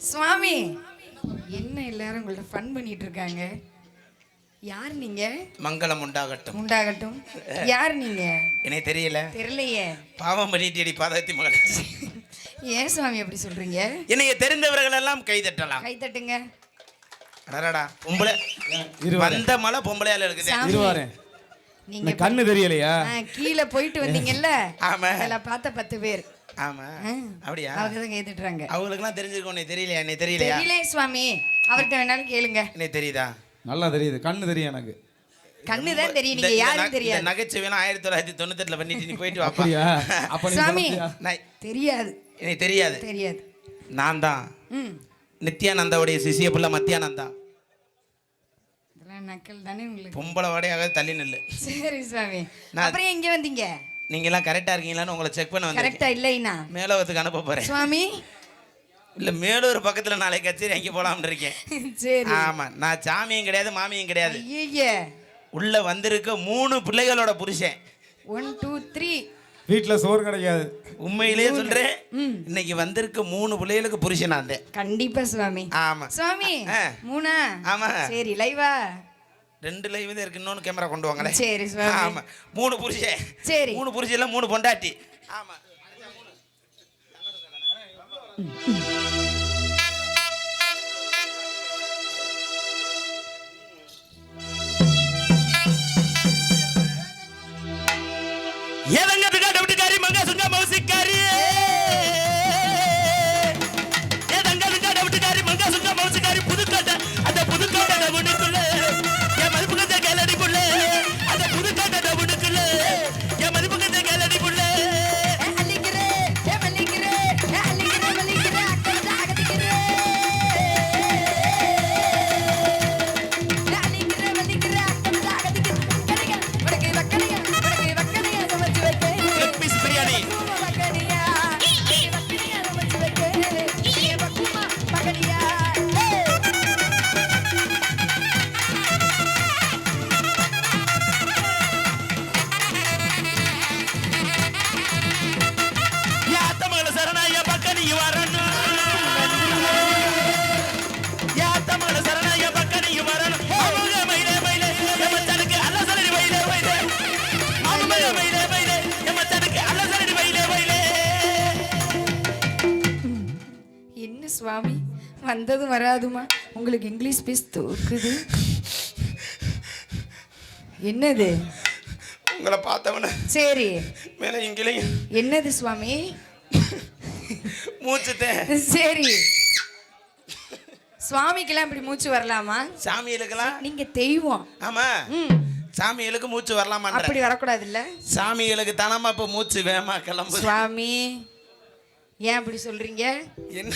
சுவாமி என்ன எல்லாரும் உங்கள்ட்ட ஃபன் பண்ணிட்டு இருக்காங்க? யார் நீங்க? மங்களம் உண்டாகட்டும். உண்டாகட்டும். யார் நீங்க? எனக்கு தெரியல. தெரியலையே. பாவம் பண்ணிட்டு பாதத்தி மகளே. ஏன் சுவாமி அப்படி சொல்றீங்க? என்னைய தெரிந்தவர்கள் எல்லாம் கை தட்டலாம். கை தட்டுங்க. அடடா பொம்பளை வந்த மலை பொம்பளையால இருக்குது. இருவாரேன். நீங்க கண்ணு தெரியலையா? கீழ போயிட்டு வந்தீங்கல்ல? ஆமா. அதல பார்த்த 10 பேர். ஆமா. அப்படியே அவங்க தான் கை தட்டுறாங்க. அவங்களுக்குலாம் தெரிஞ்சிருக்கும். உனக்கு தெரியலையா? எனக்கு தெரியலையா? தெரியல சுவாமி. அவர்ட்ட வேணாலும் கேளுங்க. எனக்கு தெரியுதா? நல்லா தெரியுது. கண்ணு தெரியும் எனக்கு. கண்ணு தான் தெரியும். நீங்க யாரும் தெரியாது. இந்த நகைச்சுவைலாம் 1998ல பண்ணிட்டு நீ போயிட்டு வாப்பா. அப்படியா? அப்ப நீ சுவாமி தெரியாது. எனக்கு தெரியாது. தெரியாது. நான் தான் நித்யானந்தாவுடைய சிசிய புள்ள மத்தியானந்தா. இதெல்லாம் நக்கல் தானே உங்களுக்கு. பொம்பளை வாடையாக தள்ளி நில்லு. சரி சுவாமி. அப்புறம் எங்க வந்தீங்க? நீங்க எல்லாம் கரெக்டா இருக்கீங்களான்னு உங்களை செக் பண்ண வந்தேன். கரெக்டா இல்லைனா மேலவத்துக்கு அனுப்ப போறேன். சுவாமி இல்ல மேலூர் பக்கத்துல நாளைக்கு கச்சேரி அங்கே போலாம்னு இருக்கேன். சரி. ஆமா. நான் சாமியும் கிடையாது மாமியும் கிடையாது. ஐயே. உள்ள வந்திருக்க 3 பிள்ளைகளோட புருஷன். 1 2 3. வீட்டுல சோறு கிடைக்காது. உண்மையிலேயே சொல்றேன். இன்னைக்கு வந்திருக்க 3 பிள்ளைகளுக்கு புருஷனா இருந்தேன். கண்டிப்பா சுவாமி. ஆமா. சுவாமி 3. ஆமா. சரி லைவா? 2 லைவ் தான் இருக்கு. இன்னொன்னு கேமரா கொண்டு வாங்களே. சரி சுவாமி. ஆமா. 3 புருஷன். சரி. 3 புருஷன் இல்ல 3 பொண்டாட்டி. ஆமா. ஏதங்க விட்டுக்காரி மங்க சுங்க மௌசிக்காரி. ஏதங்க விட்டுக்காரி மங்க சுங்க மௌசிக்காரி புதுக்கோட்டை. அந்த புதுக்கோட்டை டவுனுக்குள்ள என் மதிப்பு கட்ட கேலடிக்குள்ள. அந்த புதுக்கோட்டை டவுனுக்குள்ள என் மதிப்பு கட்ட கேலடிக்குள்ள. அலிக்கிறே ஏ மலிக்கிறே ஏ அலிக்கிறே மலிக்கிறே அக்கட அகதிக்கிறே. ஏ அலிக்கிறே மலிக்கிறே அக்கட அகதிக்கிறே. கடிக வடக்கே வக்கடிக வடக்கே வக்கடிக சமச்சு வைக்கே. Leg piece biryani. வக்கடியா வக்கடியா சமச்சு வைக்கே. ஏ பக்குமா பக்கடியா. யாத்தமல சரணாய பக்கனி வரணும். யாத்தமல சரணாய பக்கனி வரணும். அவங்க மயிலே மயிலே எமச்சனுக்கு அல்லசலடி மயிலே மயிலே. அவங்க மயிலே மயிலே எமச்சனுக்கு அல்லசலடி மயிலே மயிலே. என்ன சுவாமி வந்தது வராதுமா? உங்களுக்கு இங்கிலீஷ் பேச தோக்குது. என்னது? உங்களை பார்த்தவன சரி. மேல இங்கேயும் என்னது சுவாமி? மூச்சுத்தேன். சரி. சுவாமிக்கெல்லாம் இப்படி மூச்சு வரலாமா? சாமிகளுக்கெல்லாம் நீங்க தெய்வம். ஆமா. சாமிகளுக்கு மூச்சு வரலாமா? அப்படி வரக்கூடாது இல்ல? சாமிகளுக்கு தானமா இப்ப மூச்சு வேமா கிளம்பு. சுவாமி ஏன் அப்படி சொல்றீங்க? என்ன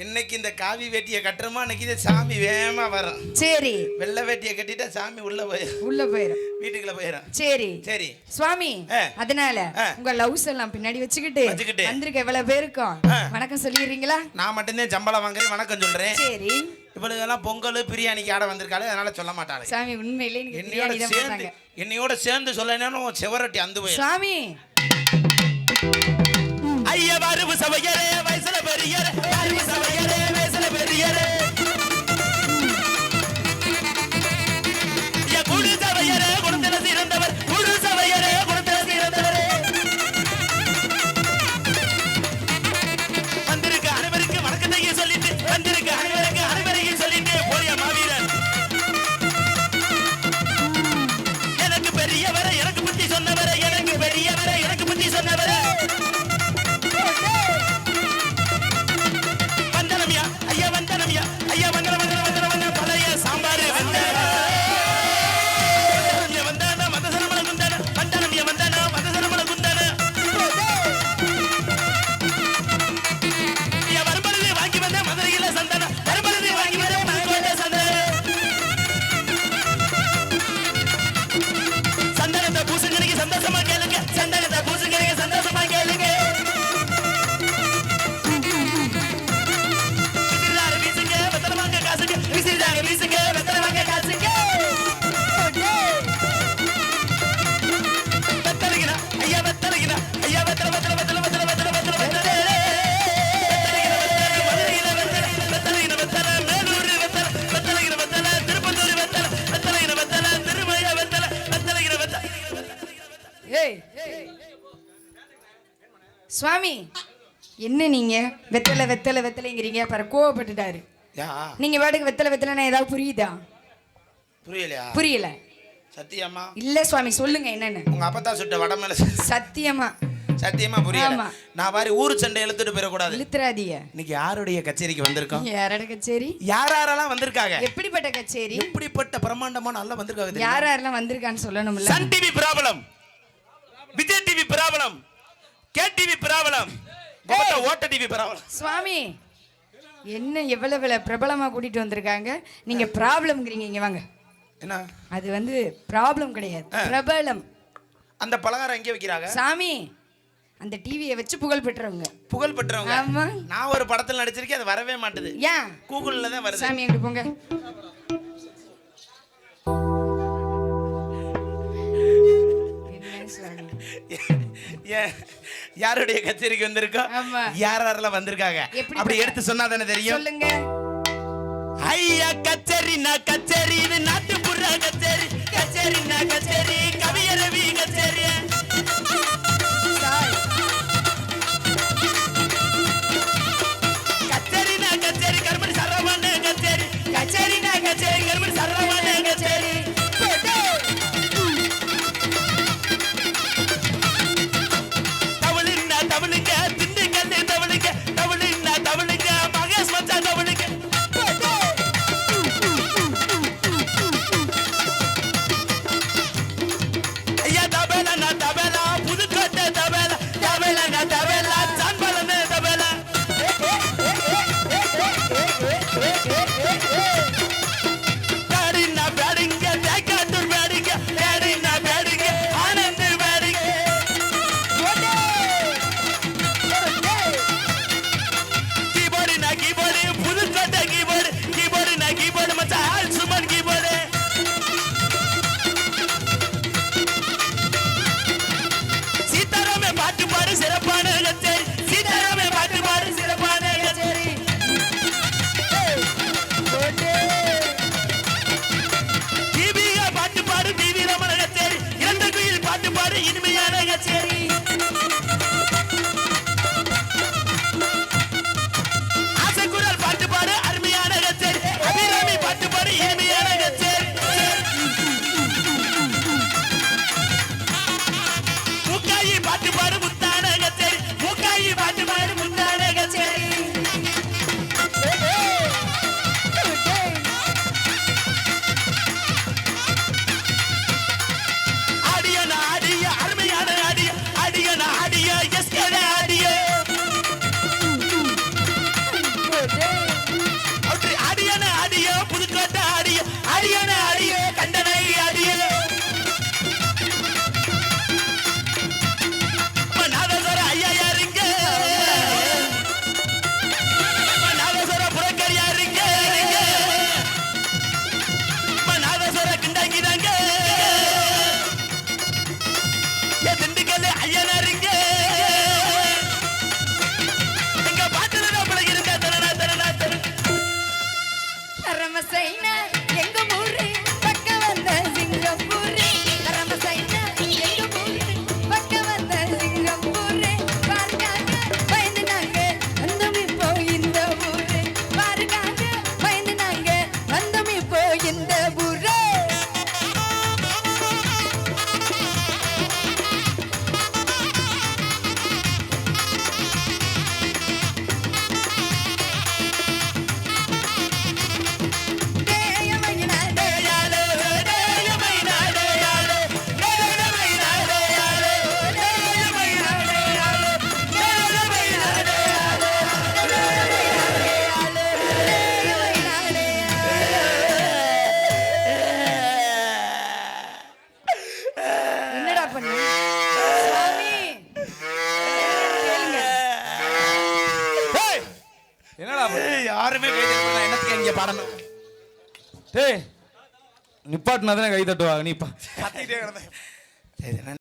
என்னைக்கு இந்த காவி வேட்டியை கட்டுறோமோ அன்னைக்கு இந்த சாமி வேகமா வரும். சரி. வெள்ளை வேட்டியை கட்டிட்டா சாமி உள்ள போயிரும். வீட்டுக்குள்ள போயிரும். சரி சரி சுவாமி. அதனால உங்க லவ்ஸ் எல்லாம் பின்னாடி வச்சுக்கிட்டு வந்திருக்க எவ்வளவு பேருக்கும் வணக்கம் சொல்லிடுறீங்களா? நான் மட்டும்தான் சம்பளம் வாங்குறேன் வணக்கம் சொல்றேன். சரி. இவளுக்கெல்லாம் பொங்கல் பிரியாணிக்கு ஆட வந்திருக்காளே அதனால சொல்ல மாட்டாளே. சாமி உண்மையிலே என்னையோட சேர்ந்து சொல்லணும் செவரட்டி அந்த போய். சாமி ஐயா வரவு சவையரே வயசுல பெரியரே வரவு சவையரே வயசுல பெரியரே. யா குடு சவையரே குடுதல சிறந்தவர் குடு சவையரே குடுதல சிறந்தவர். வந்திருக்க அனைவருக்கு வணக்கத்தை சொல்லிட்டு வந்திருக்க அனைவருக்கு சொல்லிட்டு போறியா மாவீரன். எனக்கு பெரியவரை எனக்கு புத்தி சொன்னவரை எனக்கு பெரியவரை எனக்கு புத்தி சொன்னவரை. சுவாமி என்ன நீங்க வெத்தலை வெத்தலை வெத்தலைங்கிறீங்க பாரு கோவப்பட்டுட்டாரு. யா நீங்க பாட்டுக்கு வெத்தலை வெத்தலைன்னா ஏதாவது புரியுதா? புரியலையா? புரியல. சத்தியமா இல்ல சுவாமி சொல்லுங்க என்னன்னு. உங்க அப்பா தான் சுட்ட வட மேல சத்தியமா சத்தியமா புரியல. ஆமா. நான் மாதிரி ஊர் சண்டை இழுத்துட்டு போயிடக்கூடாது. இழுத்துறாதீங்க. இன்னைக்கு யாருடைய கச்சேரிக்கு வந்திருக்கோம்? யாரோட கச்சேரி? யாரெல்லாம் வந்திருக்காங்க? எப்படிப்பட்ட கச்சேரி? எப்படிப்பட்ட பிரமாண்டமான நல்லா வந்திருக்காங்க? யாரெல்லாம் வந்திருக்கான்னு சொல்லணும்ல. Sun TV problem, Vijay TV problem, K TV problem, ஓட்ட டிவி ப்ராப்ளம். சுவாமி என்ன எவ்வளவு பிரபலமா கூட்டிட்டு வந்திருக்காங்க, நீங்க ப்ராப்ளம்ங்கிறீங்க. இங்க வாங்க. என்ன அது வந்து ப்ராப்ளம் கிடையாது, பிரபலம். அந்த பலகாரம் எங்க வைக்கிறாங்க? சாமி அந்த டிவியை வச்சு புகழ் பெற்றவங்க. புகழ் பெற்றவங்க. ஆமா. நான் ஒரு படத்துல நடிச்சிருக்கேன், அது வரவே மாட்டுது. ஏன்? கூகுள்ல தான் வருது. சாமி எங்க போங்க. என்ன சாமி? யாருடைய கச்சேரிக்கு வந்திருக்கோம்? ஆமா. யாரெல்லாம் வந்திருக்காங்க அப்படி எடுத்து சொன்னா தானே தெரியும். சொல்லுங்க. ஐயா கச்சேரி நான் கச்சேரி, இது நாட்டுப்புற கச்சேரி. கச்சேரி நான் கச்சேரி, கவியரவி கச்சேரி. கச்சேரி நான் கச்சேரி, கருமணி சரவண கச்சேரி. கச்சேரி நான் கச்சேரி, கருமணி சரவண கச்சேரி. தவளுன்னா தவளுங்க, திண்டுக்கல்லு தவளுங்க. தவளுன்னா தவளுங்க, மகேஷ் மச்சான் தவளுங்க. ஐயா தபேலா நான் தபேலா, புதுக்கோட்டை தபேலா. தபேலா நான் தபேலா, சான்பலனே தபேலா. பேடின்னா பேடிங்க, தேக்காட்டூர் பேடிங்க. பேடின்னா பேடிங்க, ஆனந்த் பேடிங்க. கீபோர்டு நான் கீபோர்டு, புதுக்கோட்டை கீபோர்டு. கீபோர்டு நான் கீபோர்டு மச்சான், ஆல் சுமன் கீபோர்டு. சீதாராமே பாட்டு பாடு சிறப்பான கச்சேரி. சீதாராமே பாட்டு பாடு சிறப்பான கச்சேரி. டிவியா பாட்டு பாடு, டிவி ரமண கச்சேரி. இரண்டு குயில் பாட்டு பாடு, இனிமையான கச்சேரி. ஆசைக்குரல் பாட்டு பாடு, அருமையான கச்சேரி. அபிராமி பாட்டு பாடு, இனிமையான கச்சேரி. மூக்காயி பாட்டு பாடு, முத்தான கச்சேரி. மூக்காயி பாட்டு பாடு, முத்தான கச்சேரி. ஆடியன ஆடிய, அருமையான ஆடிய. ஆடியன ஆடிய, எஸ்கேட ஆடிய. அவற்றை ஆடியன ஆடிய, புதுக்கோட்டை ஆடிய. ஆடியன ஆடிய, கண்டனை ஆடிய. நாதஸ்வர ஐயா யாருங்க? நாதஸ்வர புறக்கர் யாருங்க? நாதஸ்வர கிண்டாங்கிறாங்க. திண்டுக்கல் ஐயனாருங்க. எங்க பாட்டுல நம்மள இருக்க தரணா தரணா தரணா. ரமசைனா எங்க ஊரு பக்கம் வந்த சிங்கப்பூரு. ரமசைனா எங்க ஊரு பக்கம் வந்த சிங்கப்பூரு. பாருக்காக பயந்து நாங்க வந்தோம் இப்போ இந்த ஊரு. பாருக்காக பயந்து நாங்க வந்தோம் இப்போ இந்த ஊரு. தேயமையினா டேயாலே, டேயமைனா டேயாலே. டேயமைனா டேயாலே. டேயமைனா டேயாலே. டேயமைனா டேயாலே. என்னடா பண்ண சாமி? கேளுங்க. ஏய், என்னடா பண்ண? யாருமே கை தட்டல, என்னத்துக்கு இங்க பாடணும்? டேய் நிப்பாட்டினா தானே கை தட்டுவாங்க. நீ கத்திட்டே கிடந்தேன். சரி,